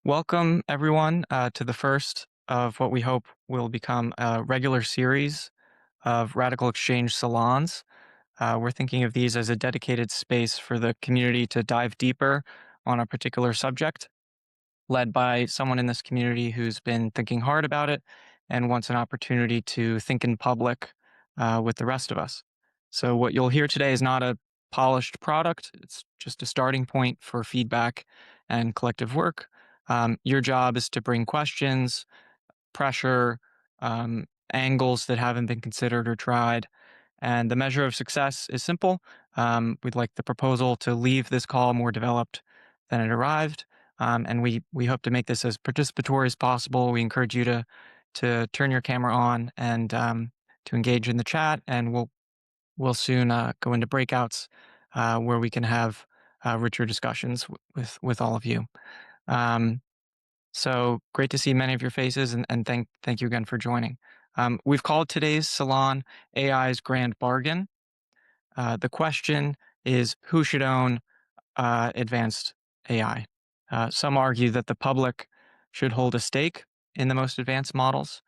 Welcome, everyone, to the first of what we hope will become a regular series of Radical Exchange salons. We're thinking of these as a dedicated space for the community to dive deeper on a particular subject, led by someone in this community who's been thinking hard about it and wants an opportunity to think in public with the rest of us. So, what you'll hear today is not a polished product, it's just a starting point for feedback and collective work. Your job is to bring questions, pressure, angles that haven't been considered or tried. And the measure of success is simple. We'd like the proposal to leave this call more developed than it arrived. And we hope to make this as participatory as possible. We encourage you to turn your camera on and to engage in the chat. And we'll soon go into breakouts where we can have richer discussions with all of you. Um, so great to see many of your faces, and thank you again for joining. We've called today's salon AI's Grand Bargain. The question is, who should own advanced AI? Some argue that the public should hold a stake in the most advanced models,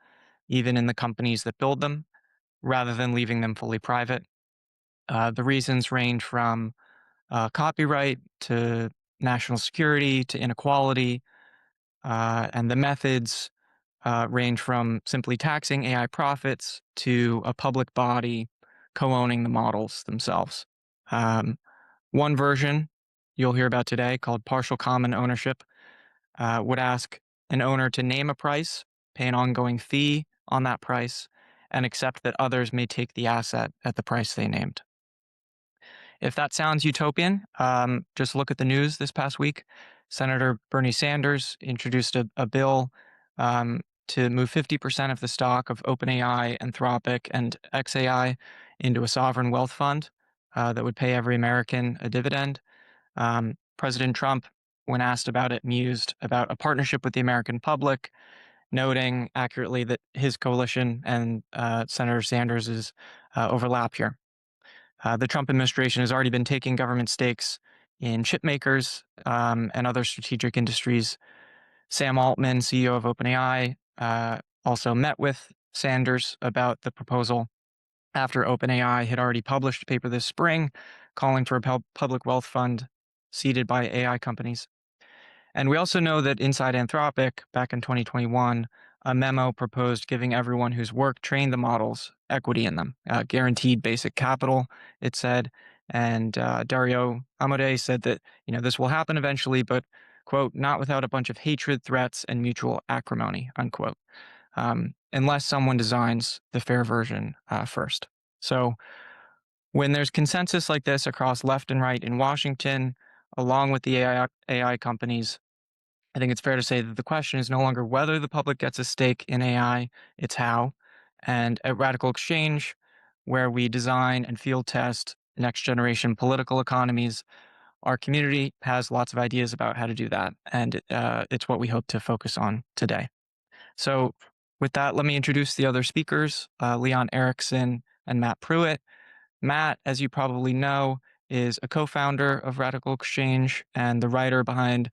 even in the companies that build them, rather than leaving them fully private. The reasons range from copyright to national security to inequality, and the methods range from simply taxing AI profits to a public body co-owning the models themselves. Um, One version you'll hear about today, called partial common ownership, would ask an owner to name a price, pay an ongoing fee on that price, and accept that others may take the asset at the price they named. If that sounds utopian, just look at the news this past week. Senator Bernie Sanders introduced a bill to move 50% of the stock of OpenAI, Anthropic, and XAI into a sovereign wealth fund that would pay every American a dividend. President Trump, when asked about it, mused about a partnership with the American public, noting accurately that his coalition and Senator Sanders's overlap here. The Trump administration has already been taking government stakes in chip makers and other strategic industries. Sam Altman, CEO of OpenAI, also met with Sanders about the proposal after OpenAI had already published a paper this spring calling for a public wealth fund seeded by AI companies. And we also know that inside Anthropic, back in 2021, a memo proposed giving everyone whose work trained the models equity in them, guaranteed basic capital, it said. And Dario Amodei said that this will happen eventually, but quote, not without a bunch of hatred, threats, and mutual acrimony, unquote, unless someone designs the fair version first. So when there's consensus like this across left and right in Washington, along with the AI companies, I think it's fair to say that the question is no longer whether the public gets a stake in AI, it's how. And at Radical Exchange, where we design and field test next generation political economies, our community has lots of ideas about how to do that. And it's what we hope to focus on today. So, with that, let me introduce the other speakers, Leon Erickson and Matt Pruitt. Matt, as you probably know, is a co-founder of Radical Exchange and the writer behind,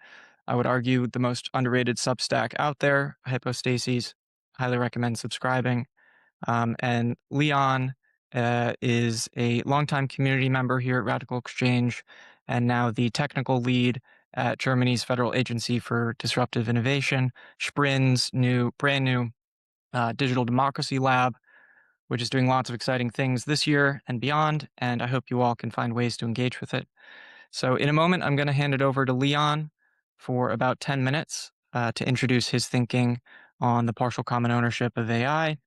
I would argue, the most underrated Substack out there, Hypostases. Highly recommend subscribing. And Leon is a longtime community member here at Radical Exchange and now the technical lead at Germany's Federal Agency for Disruptive Innovation, Sprin's brand new digital democracy lab, which is doing lots of exciting things this year and beyond. And I hope you all can find ways to engage with it. So in a moment, I'm going to hand it over to Leon for about 10 minutes to introduce his thinking on the partial common ownership of AI.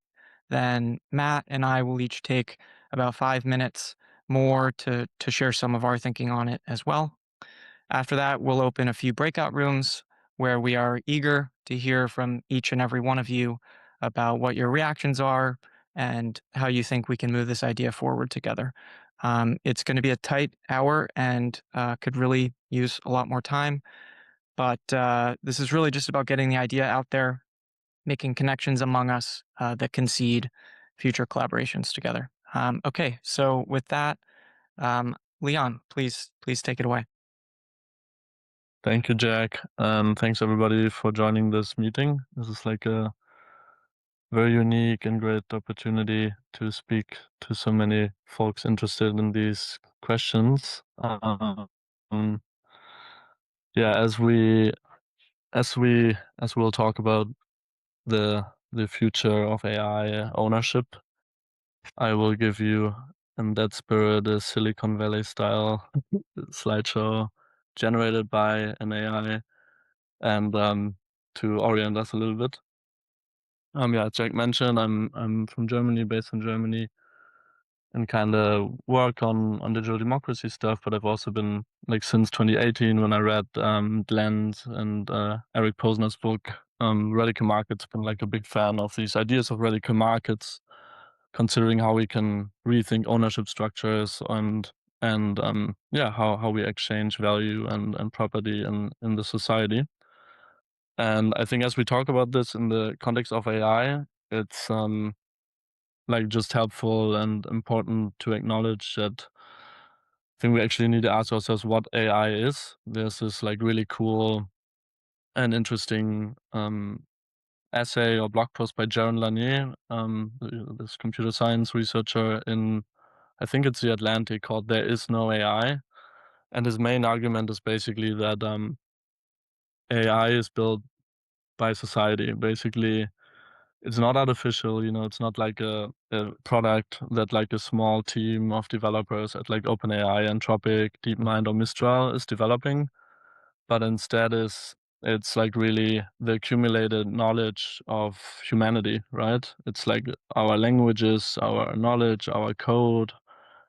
Then Matt and I will each take about 5 minutes more to share some of our thinking on it as well. After that, we'll open a few breakout rooms where we are eager to hear from each and every one of you about what your reactions are and how you think we can move this idea forward together. It's going to be a tight hour and could really use a lot more time, but this is really just about getting the idea out there, making connections among us that can seed future collaborations together. Okay, so with that, Leon, please take it away. Thank you, Jack. Thanks everybody for joining this meeting. This is like a very unique and great opportunity to speak to so many folks interested in these questions. Yeah, as we'll talk about the future of AI ownership, I will give you in that spirit a Silicon Valley style slideshow generated by an AI and to orient us a little bit. Yeah, Jack mentioned I'm from Germany, based in Germany, and kind of work on digital democracy stuff. But I've also been like since 2018 when I read Glenn's and Eric Posner's book Radical Markets. Been like a big fan of these ideas of radical markets, considering how we can rethink ownership structures and yeah, how we exchange value and property in the society. And I think as we talk about this in the context of AI, it's like just helpful and important to acknowledge that I think we actually need to ask ourselves what AI is. There's this like really cool and interesting essay or blog post by Jaron Lanier, this computer science researcher in I think it's the Atlantic, called "There Is No AI," and his main argument is basically that AI is built by society. Basically, it's not artificial, it's not like a product that like a small team of developers at like OpenAI, Anthropic, DeepMind, or Mistral is developing, but instead it's like really the accumulated knowledge of humanity, right? It's like our languages, our knowledge, our code,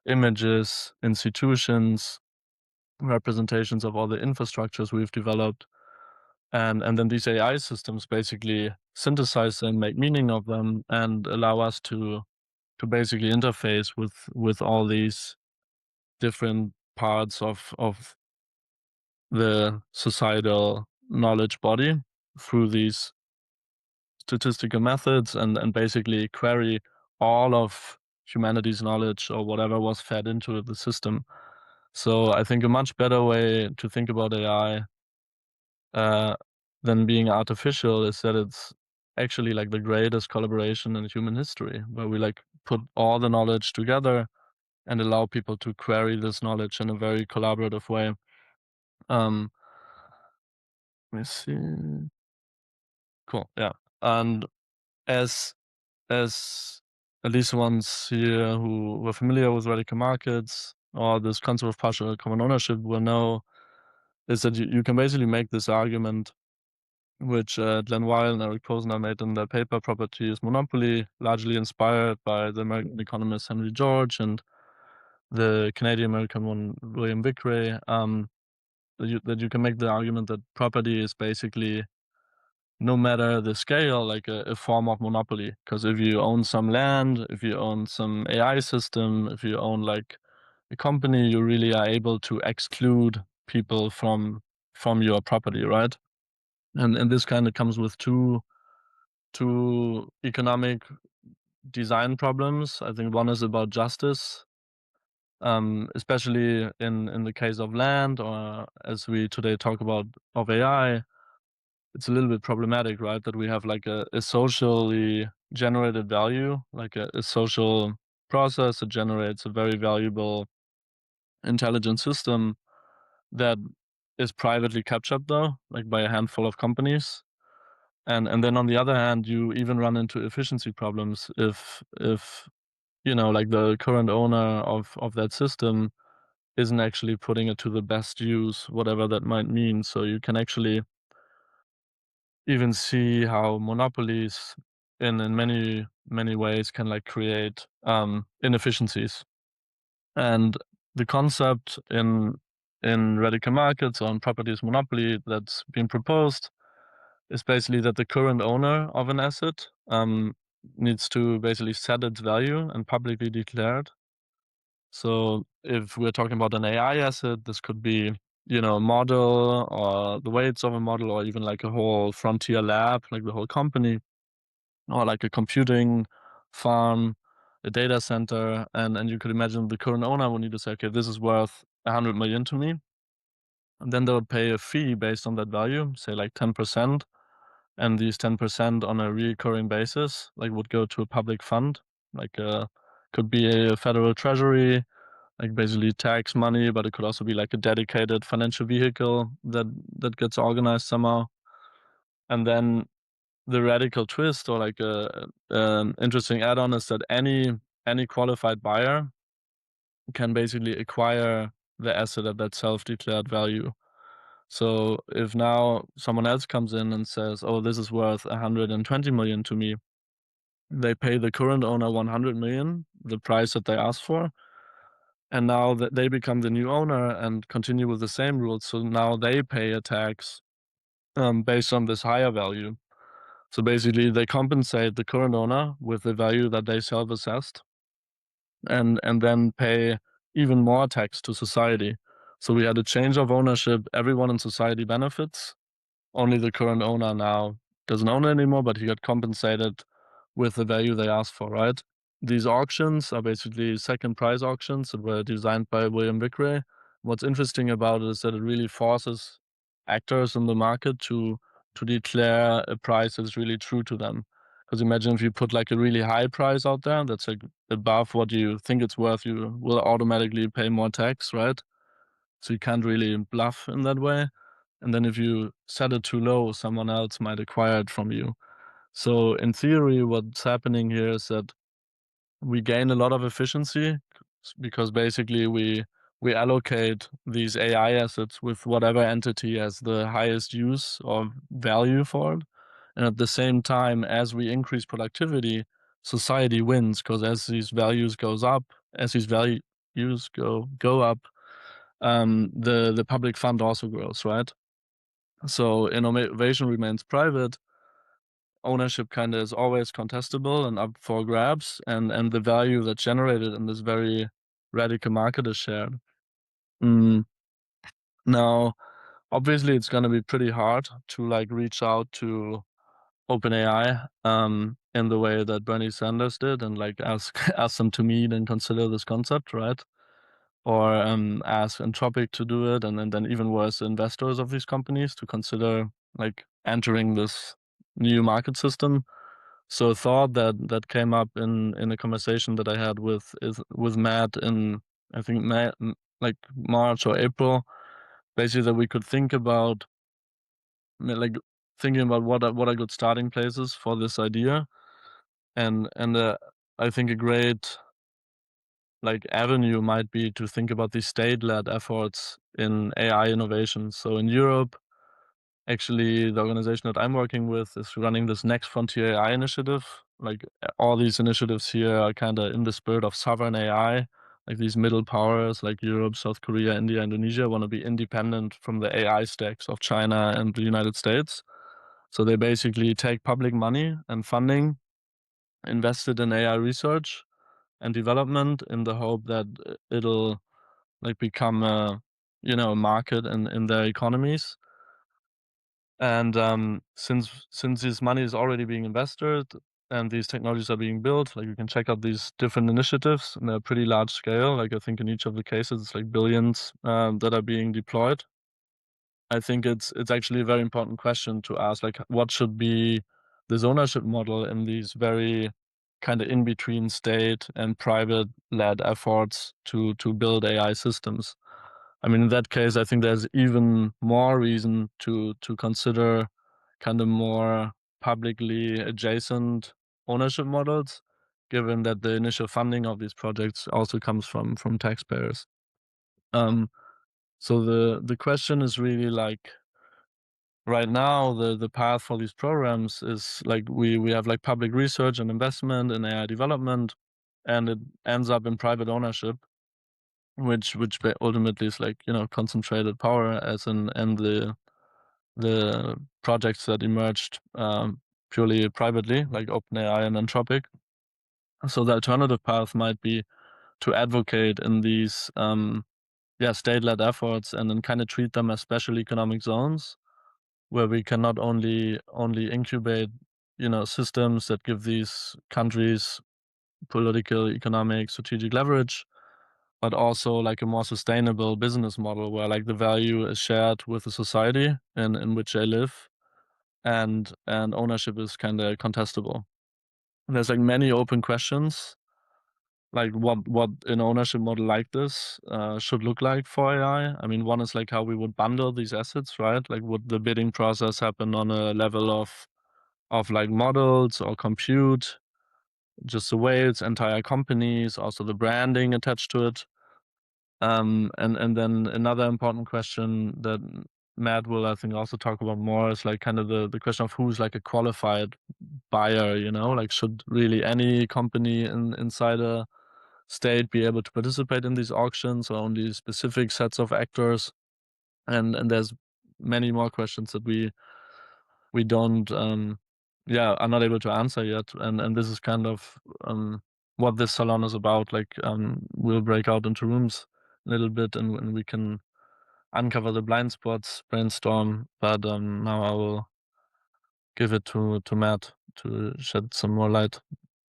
images, institutions, representations of all the infrastructures we've developed. And then these AI systems basically synthesize and make meaning of them and allow us to basically interface with all these different parts of the societal knowledge body through these statistical methods and basically query all of humanity's knowledge or whatever was fed into the system. So I think a much better way to think about AI uh, than being artificial is that it's actually like the greatest collaboration in human history, where we like put all the knowledge together and allow people to query this knowledge in a very collaborative way. Um, Let me see. Cool. Yeah. And as as at least ones here who were familiar with radical markets or this concept of partial common ownership will know is that you can basically make this argument which Glenn Weil and Eric Posner made in their paper Property is Monopoly, largely inspired by the American economist Henry George and the Canadian American one William Vickrey, that you can make the argument that property is basically, no matter the scale, like a form of monopoly. Because if you own some land, if you own some AI system, if you own like a company, you really are able to exclude people from your property, right? And this kind of comes with two economic design problems. I think one is about justice, especially in the case of land, or as we today talk about of AI. It's a little bit problematic, right? That we have like a socially generated value, like a social process that generates a very valuable intelligent system that is privately captured though, like by a handful of companies. And then on the other hand, you even run into efficiency problems if like the current owner of that system isn't actually putting it to the best use, whatever that might mean. So you can actually even see how monopolies in many ways can like create inefficiencies. And the concept in radical markets on properties monopoly that's being proposed is basically that the current owner of an asset needs to basically set its value and publicly declare it. So if we're talking about an AI asset, this could be, a model or the weights of a model or even like a whole frontier lab, like the whole company, or like a computing farm, a data center. And you could imagine the current owner would need to say, okay, this is worth 100 million to me. And then they would pay a fee based on that value, say like 10%, and these 10% on a recurring basis, like would go to a public fund, like could be a federal treasury, like basically tax money, but it could also be like a dedicated financial vehicle that gets organized somehow. And then the radical twist or like an interesting add-on is that any qualified buyer can basically acquire the asset at that self-declared value. So if now someone else comes in and says, "Oh, this is worth 120 million to me," they pay the current owner 100 million, the price that they asked for, and now that they become the new owner and continue with the same rules. So now they pay a tax based on this higher value. So basically, they compensate the current owner with the value that they self-assessed, and then pay even more tax to society. So we had a change of ownership. Everyone in society benefits. Only the current owner now doesn't own it anymore, but he got compensated with the value they asked for, right? These auctions are basically second prize auctions that were designed by William Vickrey. What's interesting about it is that it really forces actors in the market to declare a price that's really true to them. Because imagine if you put like a really high price out there that's like above what you think it's worth, you will automatically pay more tax, right? So you can't really bluff in that way. And then if you set it too low, someone else might acquire it from you. So in theory, what's happening here is that we gain a lot of efficiency because basically we allocate these AI assets with whatever entity has the highest use or value for it. And at the same time, as we increase productivity, society wins because as these values goes up, as these values go up, the public fund also grows, right? So innovation remains private. Ownership kind of is always contestable and up for grabs, and the value that's generated in this very radical market is shared. Mm, Now, obviously, it's going to be pretty hard to like reach out to OpenAI in the way that Bernie Sanders did, and like ask ask them to meet and consider this concept, right? Or ask Anthropic to do it, and then even worse, investors of these companies to consider like entering this new market system. So a thought that came up in a conversation that I had with Matt in I think like March or April, basically that we could think about like thinking about what are good starting places for this idea, and I think a great like avenue might be to think about these state-led efforts in AI innovation. So in Europe, actually, the organization that I'm working with is running this Next Frontier AI initiative. Like all these initiatives here are kind of in the spirit of sovereign AI. Like these middle powers like Europe, South Korea, India, Indonesia want to be independent from the AI stacks of China and the United States. So they basically take public money and funding invested in AI research and development in the hope that it'll like become a a market in their economies. And since this money is already being invested and these technologies are being built, like you can check out these different initiatives and they're pretty large scale. Like I think in each of the cases it's like billions that are being deployed. I think it's actually a very important question to ask, like what should be this ownership model in these very kind of in between state and private led efforts to build AI systems. I mean, in that case, I think there's even more reason to consider kind of more publicly adjacent ownership models, given that the initial funding of these projects also comes from taxpayers. Um, so the question is really like right now the path for these programs is like we have like public research and investment in AI development, and it ends up in private ownership, which ultimately is like concentrated power as in and the projects that emerged purely privately like OpenAI and Anthropic. So the alternative path might be to advocate in these state-led efforts and then kind of treat them as special economic zones where we can not only incubate systems that give these countries political, economic, strategic leverage, but also like a more sustainable business model where like the value is shared with the society in which they live, and ownership is kind of contestable. There's like many open questions, like what an ownership model like this should look like for AI. I mean, one is like how we would bundle these assets, right? Like, would the bidding process happen on a level of like models or compute, just the way it's entire companies, also the branding attached to it. And then another important question that Matt will, I think, also talk about more is like kind of the question of who's like a qualified buyer, you know? Like, should really any company inside a state be able to participate in these auctions, or only specific sets of actors? And there's many more questions that we don't yeah, are not able to answer yet. And this is kind of what this salon is about. Like, we'll break out into rooms a little bit, and we can uncover the blind spots, brainstorm. But now I will give it to Matt to shed some more light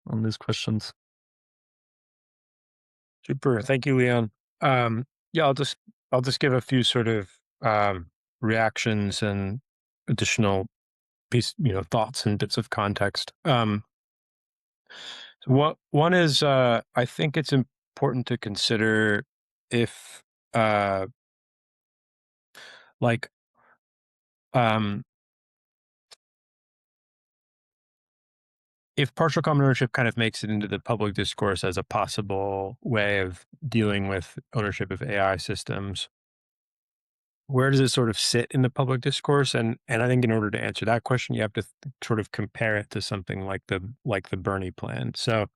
on these questions. Super. Thank you, Leon. Um, yeah, I'll just give a few sort of reactions and additional thoughts and bits of context. So what one is, I think it's important to consider if uh like um if partial common ownership kind of makes it into the public discourse as a possible way of dealing with ownership of AI systems, where does it sort of sit in the public discourse? And I think in order to answer that question, you have to sort of compare it to something like the Bernie plan. So,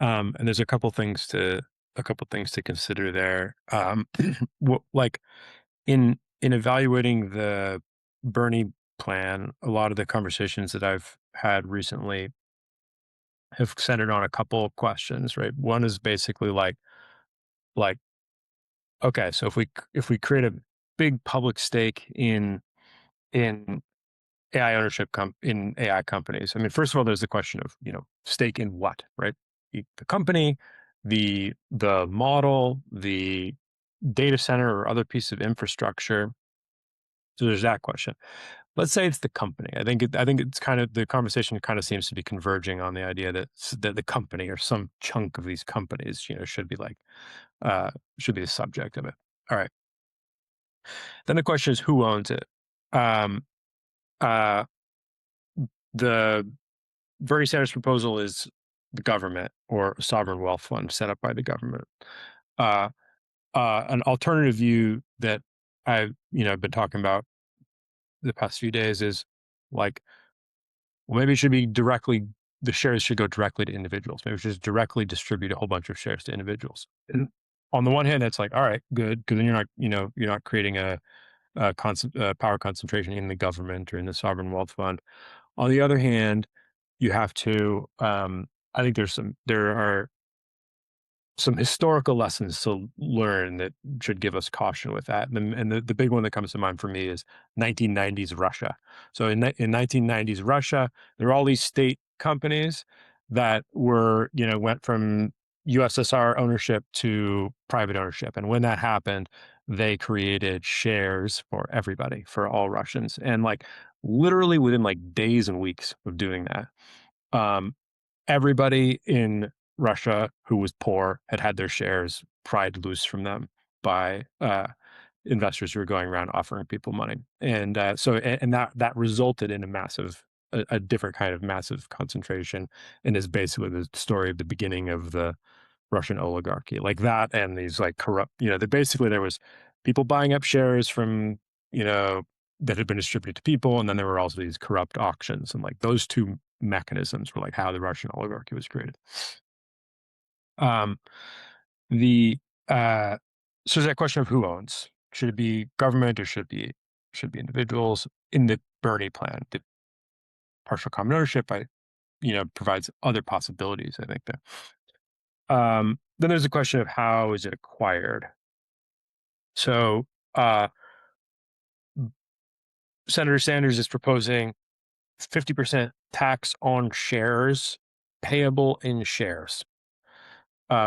and there's a couple things to consider there. Like in evaluating the Bernie plan, a lot of the conversations that I've had recently have centered on a couple of questions, right? One is basically like okay, so if we create a big public stake in AI ownership in AI companies. I mean, first of all, there's the question of, stake in what, right? The company, the model, the data center or other piece of infrastructure. So there's that question. Let's say it's the company. I think it's kind of the conversation kind of seems to be converging on the idea that the company or some chunk of these companies, uh should be the subject of it. All right. Then the question is who owns it. Um uh the Bernie Sanders' proposal is the government or a sovereign wealth fund set up by the government. Uh, an alternative view that I've been talking about the past few days is like, well, maybe it should be the shares should go directly to individuals. Maybe we should just directly distribute a whole bunch of shares to individuals. And on the one hand, that's like, all right, good, because then you're not creating a power concentration in the government or in the sovereign wealth fund. On the other hand, you have to. I think there are some historical lessons to learn that should give us caution with that. And the big one that comes to mind for me is 1990s Russia. So in 1990s Russia, there are all these state companies that went from USSR ownership to private ownership. And when that happened, they created shares for everybody, for all Russians. And like literally within like days and weeks of doing that, um, everybody in Russia who was poor had had their shares pried loose from them by investors who were going around offering people money, and that resulted in a different kind of massive concentration, and is basically the story of the beginning of the Russian oligarchy, like that, and these like corrupt, that basically there was people buying up shares from you know that had been distributed to people, and then there were also these corrupt auctions, and like those two mechanisms were like how the Russian oligarchy was created. Um, the so is that question of who owns? Should it be government or should be individuals? In the Bernie plan, the partial common ownership, provides other possibilities. I think that. Then there's the question of how is it acquired. So Senator Sanders is proposing 50% tax on shares payable in shares.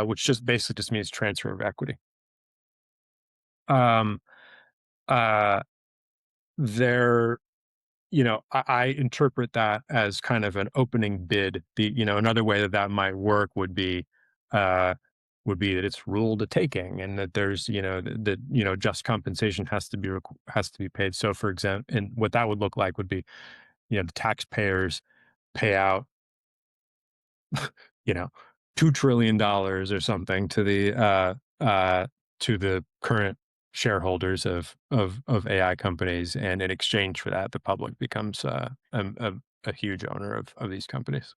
which just basically just means transfer of equity. Um, uh, there, I interpret that as kind of an opening bid. Another way that that might work uh, would be that it's ruled a taking, and that there's, that just compensation has to be paid. So, for example, and what that would look like would be, the taxpayers pay out, you know, $2 trillion or something to the current shareholders of AI companies, and in exchange for that, the public becomes a huge owner of these companies.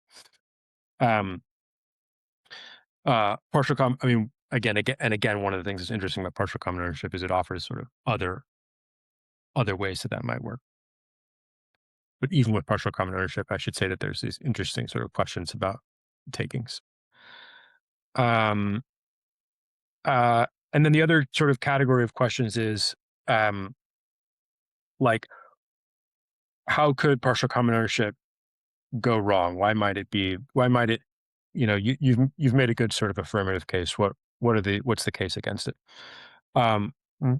Um, I mean, again, one of the things that's interesting about partial common ownership is it offers sort of other ways that might work. But even with partial common ownership, I should say that there's these interesting sort of questions about takings. Um, Uh, and then the other sort of category of questions is, um, like, how could partial common ownership go wrong? Why might it be? Why might it? You've made a good sort of affirmative case. What's the case against it? Um, w-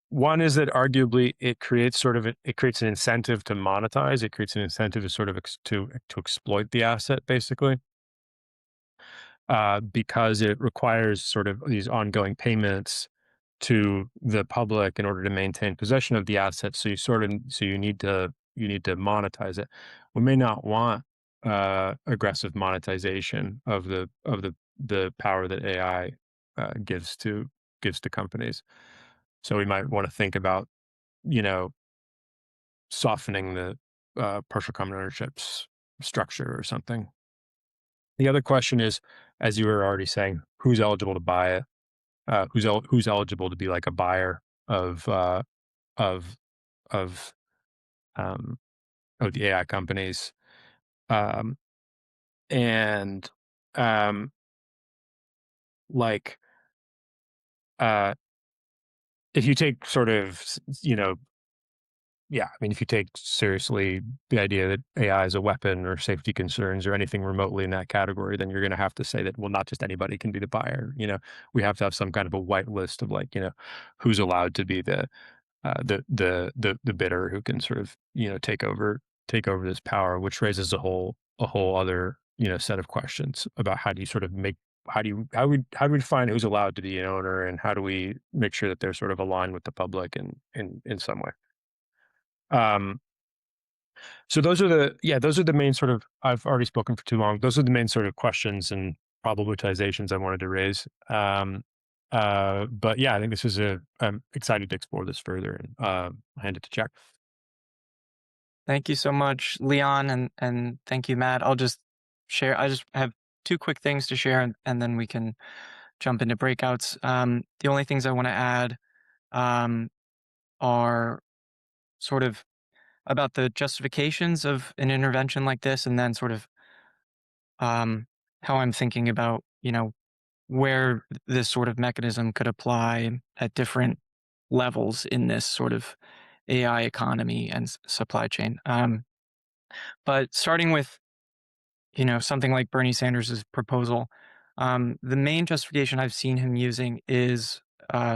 One is that arguably it creates an incentive to monetize. It creates an incentive to sort of to exploit the asset, basically, because it requires sort of these ongoing payments to the public in order to maintain possession of the asset. So you need to monetize it. We may not want aggressive monetization of the power that AI gives to companies. So we might want to think about, you know softening the partial common ownership's structure or something. The other question is, as you were already saying, who's eligible to buy it? Who's eligible to be like a buyer of of of um, of the AI companies, um, and um, like uh, if you take sort of yeah, I mean, if you take seriously the idea that AI is a weapon or safety concerns or anything remotely in that category, then you're going to have to say that, well, not just anybody can be the buyer. We have to have some kind of a white list of, like, who's allowed to be the bidder who can sort of take over this power, which raises a whole other set of questions about how do you sort of make how do we define who's allowed to be an owner, and how do we make sure that they're sort of aligned with the public in some way. Um, so those are the main sort of, I've already spoken for too long. Those are the main sort of questions and problematizations I wanted to raise. But yeah, I think I'm excited to explore this further, and I'll hand it to Jack. Thank you so much, Leon, and thank you, Matt. I'll just share. I just have two quick things to share, and then we can jump into breakouts. The only things I want to add um, are sort of about the justifications of an intervention like this, and then sort of um, how I'm thinking about, where this sort of mechanism could apply at different levels in this sort of AI economy and supply chain. But starting with, something like Bernie Sanders' proposal, the main justification I've seen him using is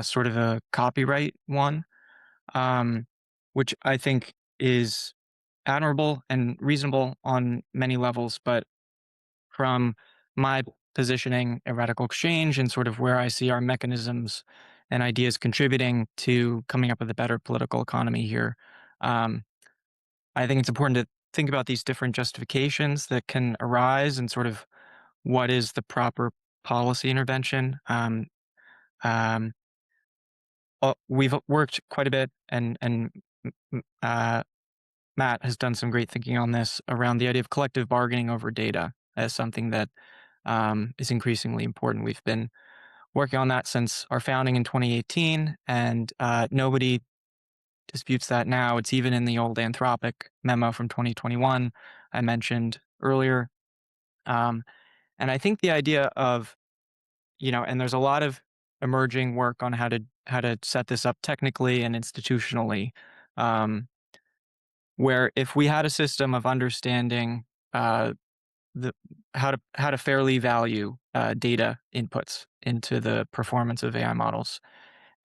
sort of a copyright one, um, which I think is admirable and reasonable on many levels. But from my positioning at Radical Exchange and sort of where I see our mechanisms and ideas contributing to coming up with a better political economy here, um, I think it's important to think about these different justifications that can arise and sort of what is the proper policy intervention. Um, we've worked quite a bit, and Matt has done some great thinking on this around the idea of collective bargaining over data as something that is increasingly important. We've been working on that since our founding in 2018, and nobody disputes that now. It's even in the old Anthropic memo from 2021 I mentioned earlier. Um, and I think the idea of, and there's a lot of emerging work on how to set this up technically and institutionally, um, where if we had a system of understanding uh, the how to fairly value data inputs into the performance of AI models.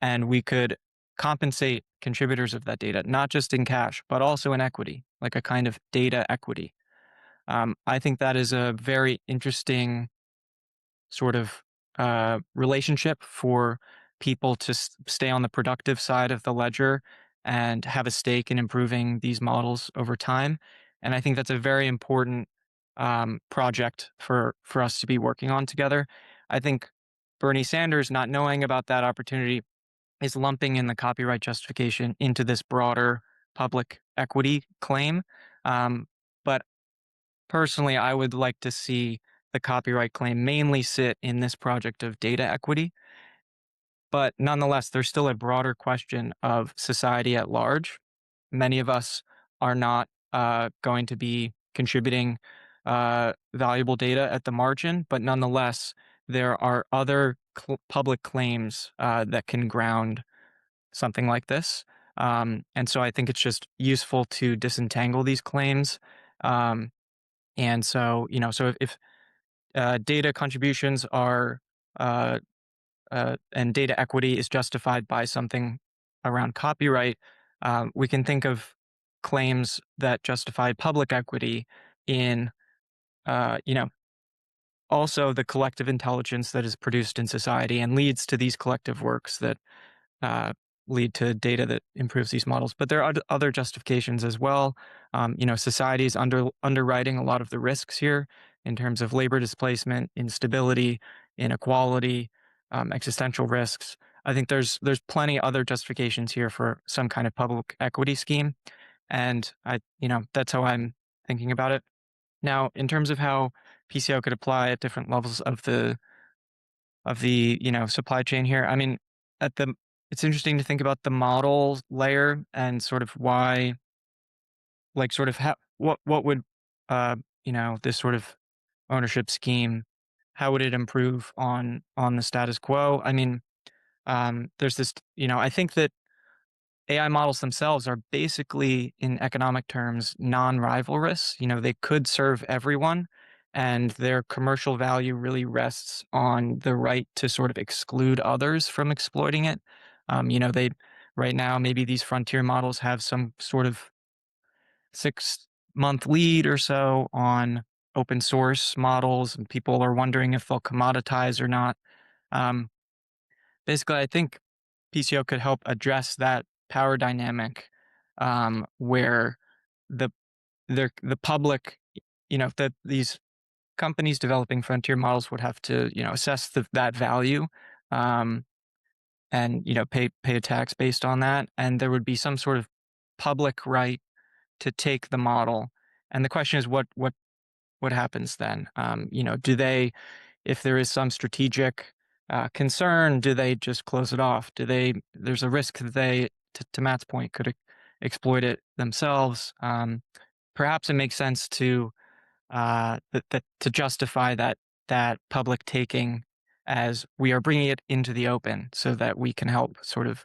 And we could compensate contributors of that data, not just in cash, but also in equity, like a kind of data equity. I think that is a very interesting sort of relationship for people to stay on the productive side of the ledger and have a stake in improving these models over time. And I think that's a very important project for us to be working on together. I think Bernie Sanders, not knowing about that opportunity, is lumping in the copyright justification into this broader public equity claim. But personally, I would like to see the copyright claim mainly sit in this project of data equity. But nonetheless, there's still a broader question of society at large. Many of us are not going to be contributing valuable data at the margin, but nonetheless, there are other public claims that can ground something like this. And so I think it's just useful to disentangle these claims. Um, and so, so if data contributions are uh, and data equity is justified by something around copyright, we can think of claims that justify public equity in, you know, also the collective intelligence that is produced in society and leads to these collective works that uh, lead to data that improves these models. But there are other justifications as well. Society is underwriting a lot of the risks here in terms of labor displacement, instability, inequality, existential risks. I think there's plenty other justifications here for some kind of public equity scheme, and that's how I'm thinking about it. Now, in terms of how PCO could apply at different levels of the supply chain here. I mean, at the it's interesting to think about the model layer and sort of why, like, sort of how what would this sort of ownership scheme, how would it improve on the status quo? I mean, there's this, I think that AI models themselves are basically, in economic terms, non-rivalrous. They could serve everyone, and their commercial value really rests on the right to sort of exclude others from exploiting it. They right now maybe these frontier models have some sort of 6-month lead or so on open source models, and people are wondering if they'll commoditize or not. Um, Basically, I think PCO could help address that power dynamic, where the the public, that these companies developing frontier models would have to, assess that value, um, and pay a tax based on that, and there would be some sort of public right to take the model. And the question is, what happens then? Do they, if there is some strategic concern, do they just close it off? There's a risk that they, to Matt's point, could exploit it themselves. Perhaps it makes sense to to justify that public taking as we are bringing it into the open, so that we can help sort of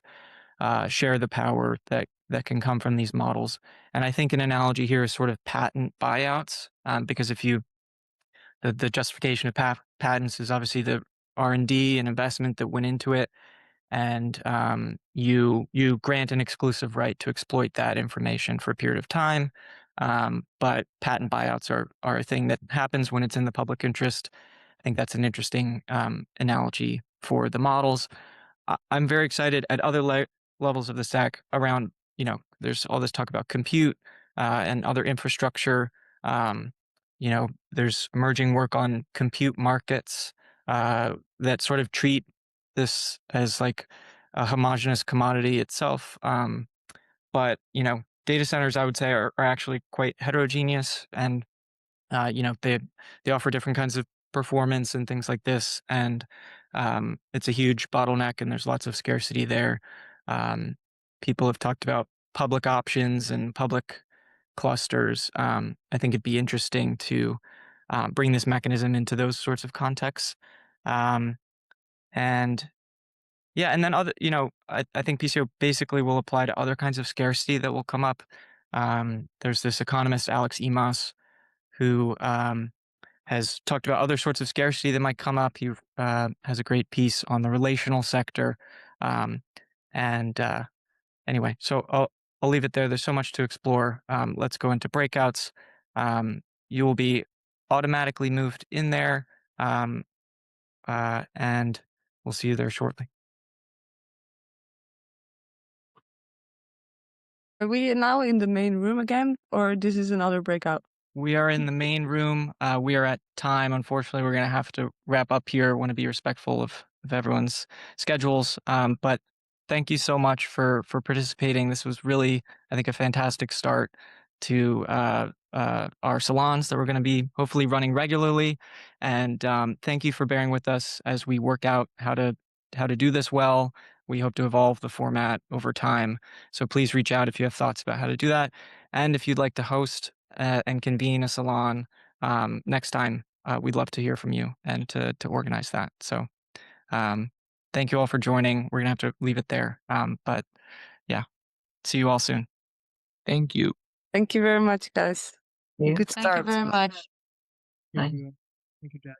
share the power that can come from these models. And I think an analogy here is sort of patent buyouts, because if you the justification of patents is obviously the R&D and investment that went into it, and you grant an exclusive right to exploit that information for a period of time. But patent buyouts are a thing that happens when it's in the public interest. I think that's an interesting analogy for the models. I'm very excited at other levels of the stack around, there's all this talk about compute and other infrastructure. There's emerging work on compute markets that sort of treat this as like a homogenous commodity itself. But, data centers, I would say, are actually quite heterogeneous, and they offer different kinds of performance and things like this, and it's a huge bottleneck, and there's lots of scarcity there. Um, People have talked about public options and public clusters. I think it'd be interesting to bring this mechanism into those sorts of contexts. Um, and yeah, and then I think PCO basically will apply to other kinds of scarcity that will come up. There's this economist, Alex Emas, who has talked about other sorts of scarcity that might come up. He has a great piece on the relational sector. Um, and anyway, so I'll leave it there. There's so much to explore. Let's go into breakouts. You will be automatically moved in there, um, and we'll see you there shortly. Are we now in the main room again, or this is another breakout? We are in the main room. We are at time. Unfortunately, we're going to have to wrap up here. Want to be respectful of everyone's schedules. But thank you so much for participating. This was really, I think, a fantastic start to our salons that we're going to be hopefully running regularly. And thank you for bearing with us as we work out how to do this well. We hope to evolve the format over time. So please reach out if you have thoughts about how to do that. And if you'd like to host and convene a salon next time, we'd love to hear from you and to organize that. So um, thank you all for joining. We're gonna have to leave it there. But yeah, see you all soon. Thank you. Thank you very much, guys. Yeah. Good Thank you start. very much. Thank you, Jack.